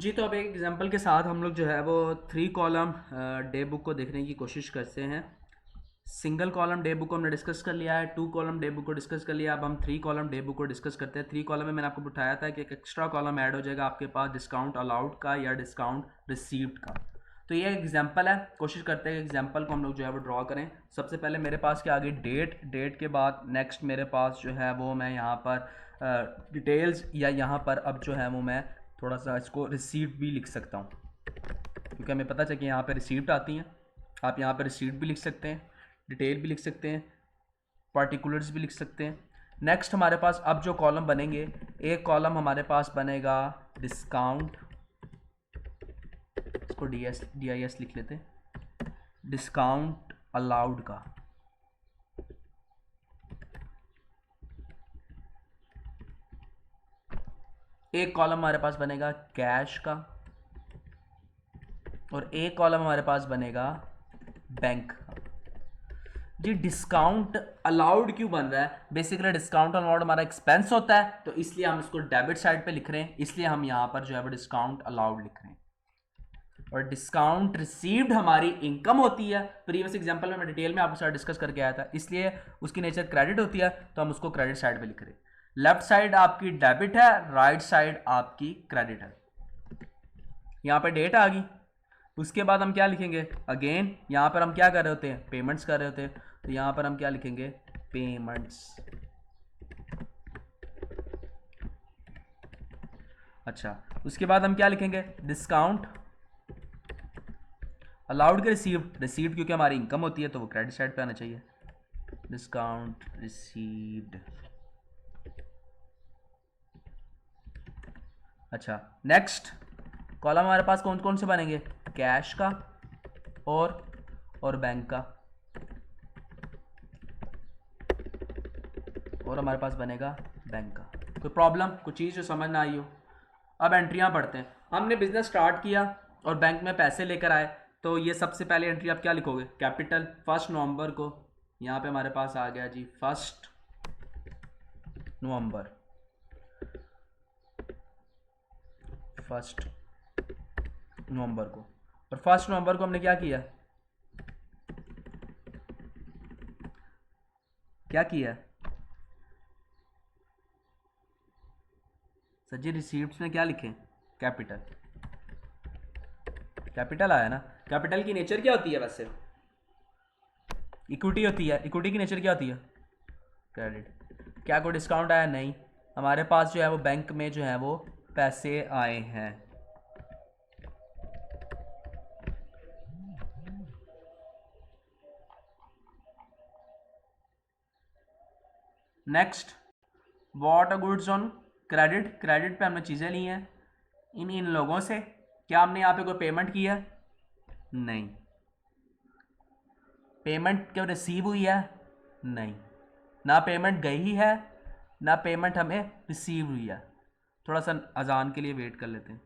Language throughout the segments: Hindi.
जी, तो अब एक एग्जांपल के साथ हम लोग जो है वो 3 कॉलम डे बुक को देखने की कोशिश करते हैं। सिंगल कॉलम डे बुक को हमने डिस्कस कर लिया है, 2 कॉलम डे बुक को डिस्कस कर लिया। अब हम 3 कॉलम डे बुक को डिस्कस करते हैं। 3 कॉलम में मैंने आपको बताया था कि एक एक्स्ट्रा कॉलम ऐड हो जाएगा आपके पास डिस्काउंट अलाउड का या डिस्काउंट रिसीव्ड का। तो ये एग्जांपल है, कोशिश करते हैं कि एग्जांपल को हम लोग जो है वो ड्रॉ करें। सबसे पहले मेरे पास क्या आ गई डेट के बाद नेक्स्ट मेरे पास जो है वो मैं यहाँ पर डिटेल्स या यहाँ पर अब जो है वो मैं थोड़ा सा इसको रिसीव्ड भी लिख सकता हूँ, क्योंकि हमें पता चला कि यहाँ पर रिसीप्ट आती हैं। आप यहाँ पर रिसीप्ट भी लिख सकते हैं, डिटेल भी लिख सकते हैं, पार्टिकुलर्स भी लिख सकते हैं। नेक्स्ट हमारे पास अब जो कॉलम बनेंगे, एक कॉलम हमारे पास बनेगा डिस्काउंट, इसको DIS लिख लेते हैं, डिस्काउंट अलाउड का। एक कॉलम हमारे पास बनेगा कैश का और एक कॉलम हमारे पास बनेगा बैंक का। जी, डिस्काउंट अलाउड क्यों बन रहा है? बेसिकली डिस्काउंट अलाउड हमारा एक्सपेंस होता है, तो इसलिए हम इसको डेबिट साइड पे लिख रहे हैं, इसलिए हम यहाँ पर जो है वो डिस्काउंट अलाउड लिख रहे हैं। और डिस्काउंट रिसीव्ड हमारी इनकम होती है। प्रीवियस एग्जांपल में मैं डिटेल में आपके साथ डिस्कस करके आया था, इसलिए उसकी नेचर क्रेडिट होती है, तो हम उसको क्रेडिट साइड पे लिख रहे हैं। लेफ्ट साइड आपकी डेबिट है, राइट साइड आपकी क्रेडिट है। यहाँ पे डेट आ गई, उसके बाद हम क्या लिखेंगे? अगेन यहाँ पर हम क्या कर रहे होते हैं? पेमेंट्स कर रहे होते हैं, तो यहाँ पर हम क्या लिखेंगे? पेमेंट्स। अच्छा, उसके बाद हम क्या लिखेंगे? डिस्काउंट अलाउड के रिसीव्ड क्योंकि हमारी इनकम होती है तो वो क्रेडिट साइड पे आना चाहिए। Discount received. अच्छा, नेक्स्ट कॉलम हमारे पास कौन कौन से बनेंगे? कैश का और बैंक का, और हमारे पास बनेगा बैंक का। कोई प्रॉब्लम, कोई चीज़ जो समझ ना आई हो? अब एंट्रियां पढ़ते हैं। हमने बिजनेस स्टार्ट किया और बैंक में पैसे लेकर आए, तो ये सबसे पहले एंट्री आप क्या लिखोगे? कैपिटल 1 नवंबर को। यहाँ पे हमारे पास आ गया जी 1 नवंबर, 1 नवंबर को। और 1 नवंबर को हमने क्या किया? क्या किया सर जी? रिसीप्ट में क्या लिखें? कैपिटल। कैपिटल आया ना? कैपिटल की नेचर क्या होती है वैसे? इक्विटी होती है। इक्विटी की नेचर क्या होती है? क्रेडिट। क्या कोई डिस्काउंट आया? नहीं। हमारे पास जो है वो बैंक में जो है वो पैसे आए हैं। Next, what a goods on credit. Credit पे हमने चीज़ें ली हैं इन इन लोगों से। क्या हमने यहाँ पे कोई पेमेंट की है? नहीं। पेमेंट क्यों रिसीव हुई है? नहीं। ना पेमेंट गई है, ना पेमेंट हमें रिसीव हुई है। थोड़ा सा अजान के लिए वेट कर लेते हैं।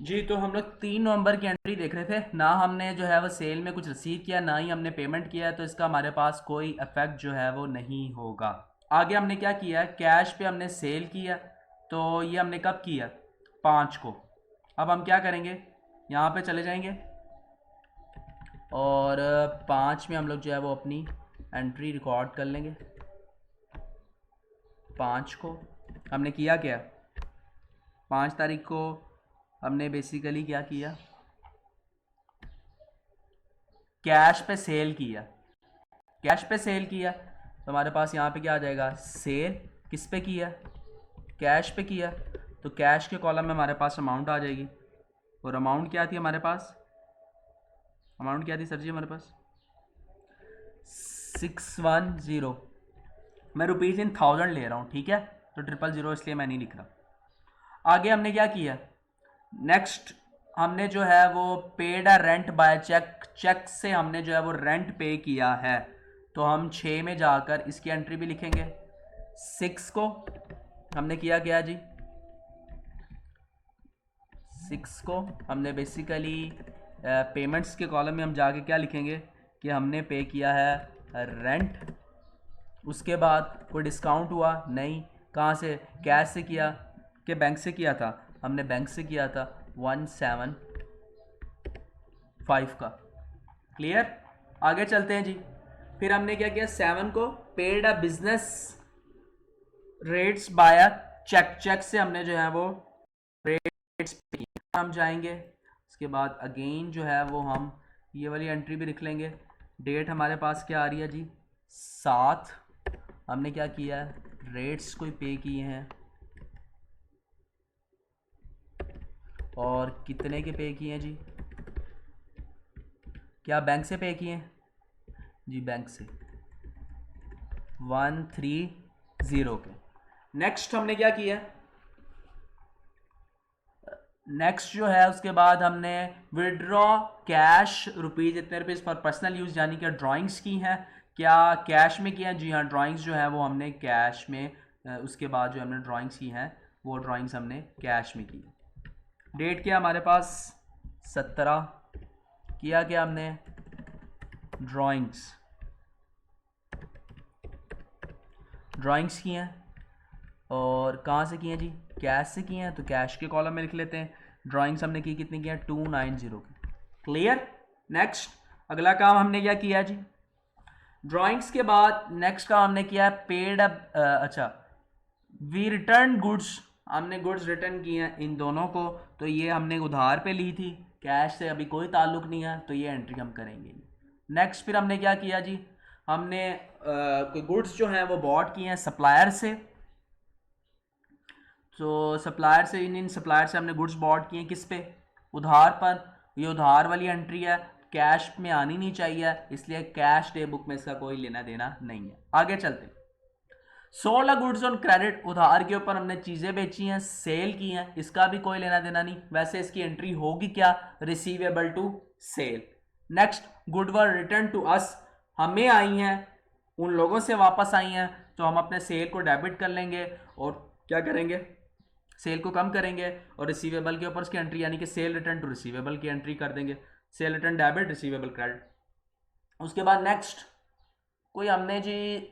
जी, तो हम लोग 3 नवंबर की एंट्री देख रहे थे ना, हमने जो है वो सेल में कुछ रिसीव किया ना ही हमने पेमेंट किया है, तो इसका हमारे पास कोई इफेक्ट जो है वो नहीं होगा। आगे हमने क्या किया, कैश पे हमने सेल किया, तो ये हमने कब किया, 5 को। अब हम क्या करेंगे, यहाँ पे चले जाएंगे और 5 में हम लोग जो है वो अपनी एंट्री रिकॉर्ड कर लेंगे। 5 को हमने किया क्या, 5 तारीख को हमने बेसिकली क्या किया, कैश पे सेल किया। कैश पे सेल किया तो हमारे पास यहाँ पे क्या आ जाएगा, सेल किस पे किया, कैश पे किया, तो कैश के कॉलम में हमारे पास अमाउंट आ जाएगी। और अमाउंट क्या थी हमारे पास, अमाउंट क्या थी सर जी हमारे पास, 610। मैं रुपीज़ इन 1000 ले रहा हूँ, ठीक है, तो 000 इसलिए मैं नहीं लिख रहा। आगे हमने क्या किया, नेक्स्ट हमने जो है वो paid a rent by cheque, cheque से हमने जो है वो रेंट पे किया है, तो हम 6 में जाकर इसकी एंट्री भी लिखेंगे। 6 को हमने किया क्या जी, 6 को हमने बेसिकली पेमेंट्स के कॉलम में हम जाके क्या लिखेंगे कि हमने पे किया है रेंट। उसके बाद कोई डिस्काउंट हुआ नहीं, कहाँ से, कैश से किया कि बैंक से किया था, हमने बैंक से किया था 175 का। क्लियर, आगे चलते हैं जी। फिर हमने क्या किया, 7 को paid a business rates by cheque, cheque से हमने जो है वो रेट्स पे किया। हम जाएंगे उसके बाद अगेन जो है वो हम ये वाली एंट्री भी लिख लेंगे। डेट हमारे पास क्या आ रही है जी, 7। हमने क्या किया है, रेट्स कोई पे किए हैं और कितने के पे किए हैं जी, क्या बैंक से पे किए हैं जी, बैंक से 130 के। नेक्स्ट हमने क्या किया, नेक्स्ट जो है उसके बाद हमने विड्रॉ कैश रुपीज़ इतने रुपीज़ फॉर पर्सनल यूज़, यानी कि ड्राइंग्स की हैं। क्या कैश में किया, जी हाँ, ड्राइंग्स जो है वो हमने कैश में, उसके बाद जो हमने ड्राइंग्स की हैं वो ड्राइंग्स हमने कैश में की। डेट क्या हमारे पास, 17। किया क्या हमने, ड्राइंग्स, ड्राइंग्स की हैं और कहाँ से किए हैं जी, कैश से किए हैं, तो कैश के कॉलम में लिख लेते हैं। ड्राइंग्स हमने की कितनी की है, 290 की। क्लियर, नेक्स्ट अगला काम हमने क्या किया जी, ड्राइंग्स के बाद नेक्स्ट काम हमने किया है पेड अब, अच्छा, वी रिटर्न गुड्स, हमने गुड्स रिटर्न किए हैं इन दोनों को, तो ये हमने उधार पे ली थी, कैश से अभी कोई ताल्लुक नहीं है, तो ये एंट्री हम करेंगे। नेक्स्ट फिर हमने क्या किया जी, हमने कोई गुड्स जो हैं वो बॉट किए हैं सप्लायर से, तो सप्लायर से, इन सप्लायर से हमने गुड्स बॉट किए किस पे, उधार पर। ये उधार वाली एंट्री है, कैश में आनी नहीं चाहिए, इसलिए कैश डे बुक में इसका कोई लेना देना नहीं है। आगे चलते, 16 गुड्स ऑन क्रेडिट, उधार के ऊपर हमने चीज़ें बेची हैं, सेल की हैं, इसका भी कोई लेना देना नहीं, वैसे इसकी एंट्री होगी क्या, receivable to sale. Next, good were return to us, हमें आई हैं, उन लोगों से वापस आई हैं, तो हम अपने सेल को डेबिट कर लेंगे और क्या करेंगे, सेल को कम करेंगे और रिसीवेबल के ऊपर उसकी एंट्री यानी कि सेल रिटर्न टू रिसीवेबल की एंट्री कर देंगे। Cell return debit, receivable credit. उसके बाद नेक्स्ट, कोई हमने जी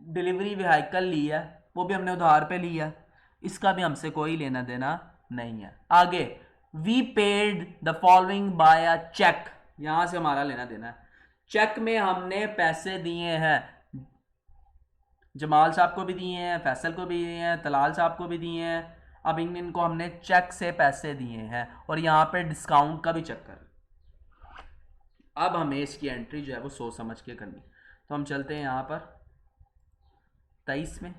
डिलीवरी व्हीकल ली है, वो भी हमने उधार पे लिया, इसका भी हमसे कोई लेना देना नहीं है। आगे, we paid the following by a cheque, यहां से हमारा लेना देना है। चेक में हमने पैसे दिए हैं, जमाल साहब को भी दिए हैं, फैसल को भी दिए हैं, तलाल साहब को भी दिए हैं। अब इनको हमने चेक से पैसे दिए हैं और यहाँ पे डिस्काउंट का भी चेक कर, अब हमें इसकी एंट्री जो है वो सोच समझ के करनी। तो हम चलते हैं यहाँ पर 23 में,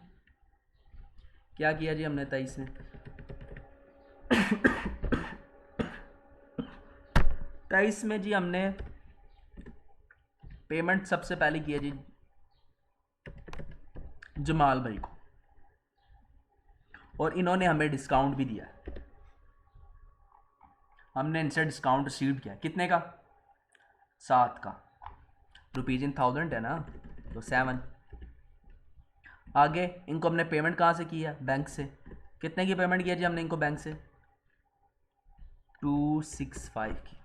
क्या किया जी हमने 23 में, 23 में जी हमने पेमेंट सबसे पहले किया जी जमाल भाई को, और इन्होंने हमें डिस्काउंट भी दिया, हमने इनसे डिस्काउंट रिसीव किया, कितने का, 7 का, रुपीज इन 1000 है ना, तो 7। आगे इनको हमने पेमेंट कहाँ से किया, बैंक से, कितने की पेमेंट किया जी हमने इनको बैंक से, 265 की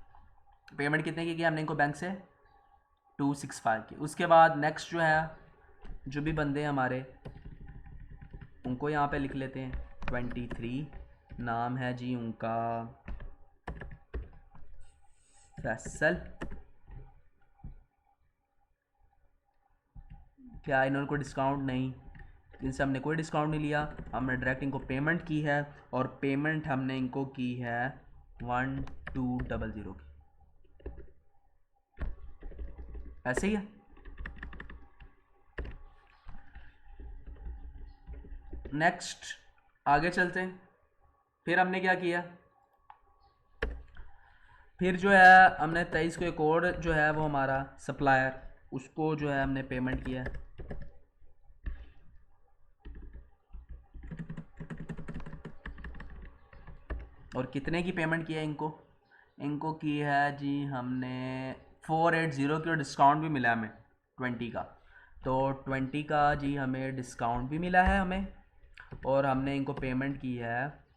पेमेंट कितने की हमने इनको बैंक से 265 की। उसके बाद नेक्स्ट जो है जो भी बंदे हैं हमारे उनको यहाँ पे लिख लेते हैं 23, नाम है जी उनका फैसल। क्या इन्होंने कोई डिस्काउंट नहीं, इनसे हमने कोई डिस्काउंट नहीं लिया, हमने डायरेक्ट इनको पेमेंट की है और पेमेंट हमने इनको की है 1200 की। ऐसे ही है। नेक्स्ट आगे चलते हैं। फिर हमने क्या किया, फिर जो है हमने 23 को एक और जो है वो हमारा सप्लायर उसको जो है हमने पेमेंट किया है। और कितने की पेमेंट किया है इनको, इनको की है जी हमने 480 की, और डिस्काउंट भी मिला हमें 20 का। तो 20 का जी हमें डिस्काउंट भी मिला है हमें, और हमने इनको पेमेंट की है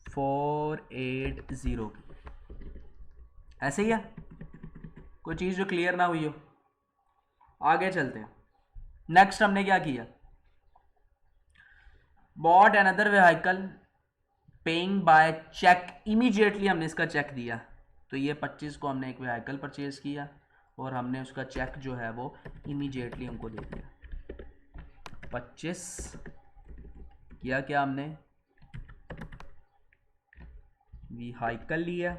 480 की। ऐसे ही है, कोई चीज़ जो क्लियर ना हुई हो। आगे चलते हैं। नेक्स्ट हमने क्या किया, bought another vehicle paying by cheque, immediately हमने इसका चेक दिया। तो ये 25 को हमने एक व्हीकल परचेज किया और हमने उसका चेक जो है वो इमीडिएटली हमको दे दिया। 25 किया क्या हमने, व्हीकल लिया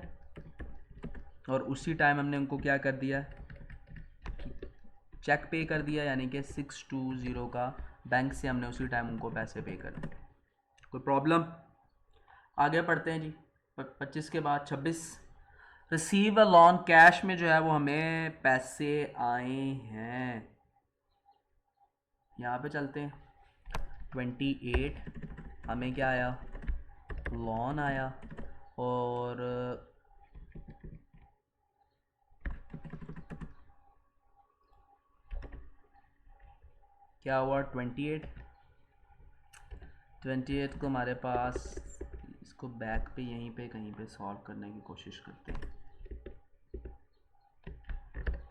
और उसी टाइम हमने उनको क्या कर दिया, चेक पे कर दिया, यानी कि 620 का बैंक से हमने उसी टाइम उनको पैसे पे कर दिए। कोई प्रॉब्लम। आगे पढ़ते हैं जी। 25 के बाद 26, रिसीव अ लोन, कैश में जो है वो हमें पैसे आए हैं। यहाँ पे चलते हैं। 28 हमें क्या आया, लोन आया, और क्या हुआ 28 को हमारे पास, इसको बैक पे यहीं पे कहीं पे सॉल्व करने की कोशिश करते हैं।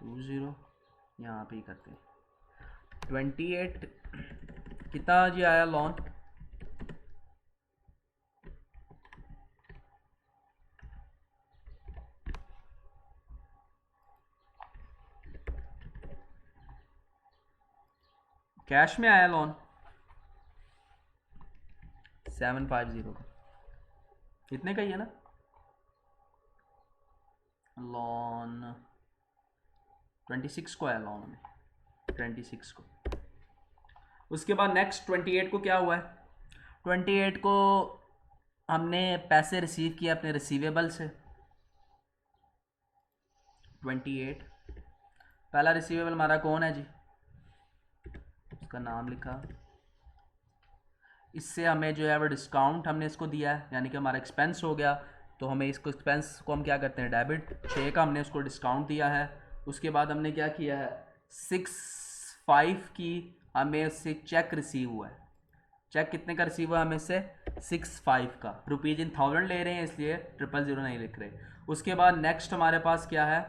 20 यहाँ पे ही करते हैं। 28 कितना जी आया लोन, कैश में आया लोन 750 का, कितने का ही है ना लोन, 26 को आया लोन में, 26 को। उसके बाद नेक्स्ट 28 को क्या हुआ है, 28 को हमने पैसे रिसीव किए अपने रिसीवेबल से। 28 पहला रिसीवेबल हमारा कौन है जी, उसका नाम लिखा, इससे हमें जो है वो डिस्काउंट हमने इसको दिया है, यानी कि हमारा एक्सपेंस हो गया। तो हमें इसको एक्सपेंस को हम क्या करते हैं, डेबिट, 6 का हमने उसको डिस्काउंट दिया है। उसके बाद हमने क्या किया है, 65 की हमें उससे चेक रिसीव हुआ है। चेक कितने का रिसीव हुआ हमें से 65 का, रुपीज इन 1000 ले रहे हैं इसलिए 000 नहीं लिख रहे। उसके बाद नेक्स्ट हमारे पास क्या है,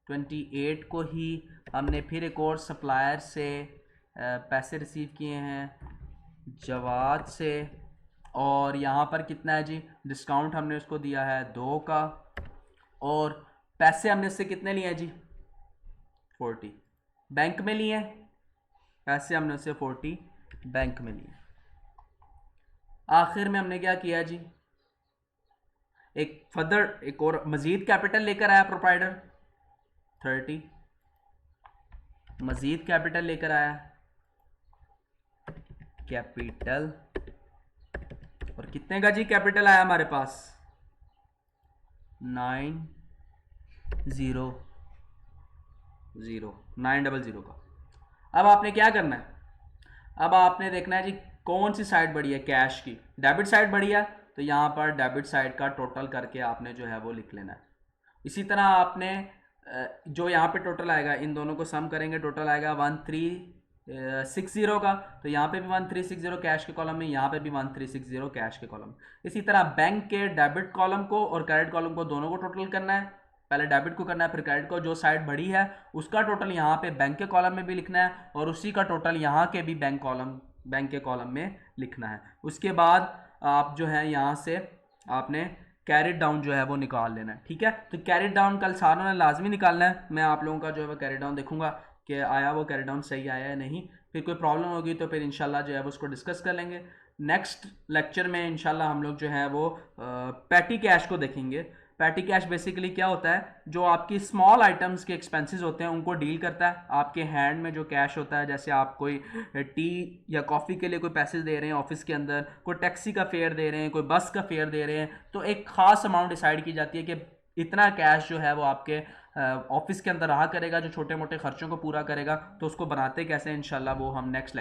28 को ही हमने फिर एक और सप्लायर से पैसे रिसीव किए हैं, जवाद से, और यहाँ पर कितना है जी, डिस्काउंट हमने उसको दिया है 2 का, और पैसे हमने उससे कितने लिए हैं जी 40, बैंक में लिए, पैसे हमने उससे 40 बैंक में लिए। आखिर में हमने क्या किया जी, एक फर्दर एक और मजीद कैपिटल लेकर आया प्रोप्राइटर 30, मजीद कैपिटल लेकर आया कैपिटल, और कितने का जी कैपिटल आया हमारे पास 900 का। अब आपने क्या करना है, अब आपने देखना है जी कौन सी साइड बढ़ी है, कैश की डेबिट साइड बढ़ी है, तो यहाँ पर डेबिट साइड का टोटल करके आपने जो है वो लिख लेना है। इसी तरह आपने जो यहाँ पे टोटल आएगा इन दोनों को सम करेंगे, टोटल आएगा 60 का, तो यहाँ पे भी 1360 कैश के कॉलम में, यहाँ पे भी 1360 कैश के कॉलम। इसी तरह बैंक के डेबिट कॉलम को और क्रेडिट कॉलम को दोनों को टोटल करना है। पहले डेबिट को करना है, फिर क्रेडिट को। जो साइड बढ़ी है उसका टोटल यहाँ पे बैंक के कॉलम में भी लिखना है और उसी का टोटल यहाँ के भी बैंक के कॉलम में लिखना है। उसके बाद आप जो है यहाँ से आपने कैरेट डाउन जो है वो निकाल लेना है। ठीक है, तो कैरेट डाउन कल सारों ने लाजमी निकालना है। मैं आप लोगों का जो है वो कैरेट डाउन देखूंगा कि आया वो कैरेट डाउन सही आया है नहीं। फिर कोई प्रॉब्लम होगी तो फिर इंशाल्लाह जो है वो उसको डिस्कस कर लेंगे। नेक्स्ट लेक्चर में इंशाल्लाह हम लोग जो है वो पैटी कैश को देखेंगे। पैटी कैश बेसिकली क्या होता है, जो आपकी स्मॉल आइटम्स के एक्सपेंसेस होते हैं उनको डील करता है। आपके हैंड में जो कैश होता है, जैसे आप कोई टी या कॉफ़ी के लिए कोई पैसे दे रहे हैं ऑफिस के अंदर, कोई टैक्सी का फेयर दे रहे हैं, कोई बस का फेयर दे रहे हैं, तो एक खास अमाउंट डिसाइड की जाती है कि इतना कैश जो है वो आपके ऑफिस के अंदर रहा करेगा, जो छोटे मोटे खर्चों को पूरा करेगा। तो उसको बनाते कैसे इंशाल्लाह वो हम नेक्स्ट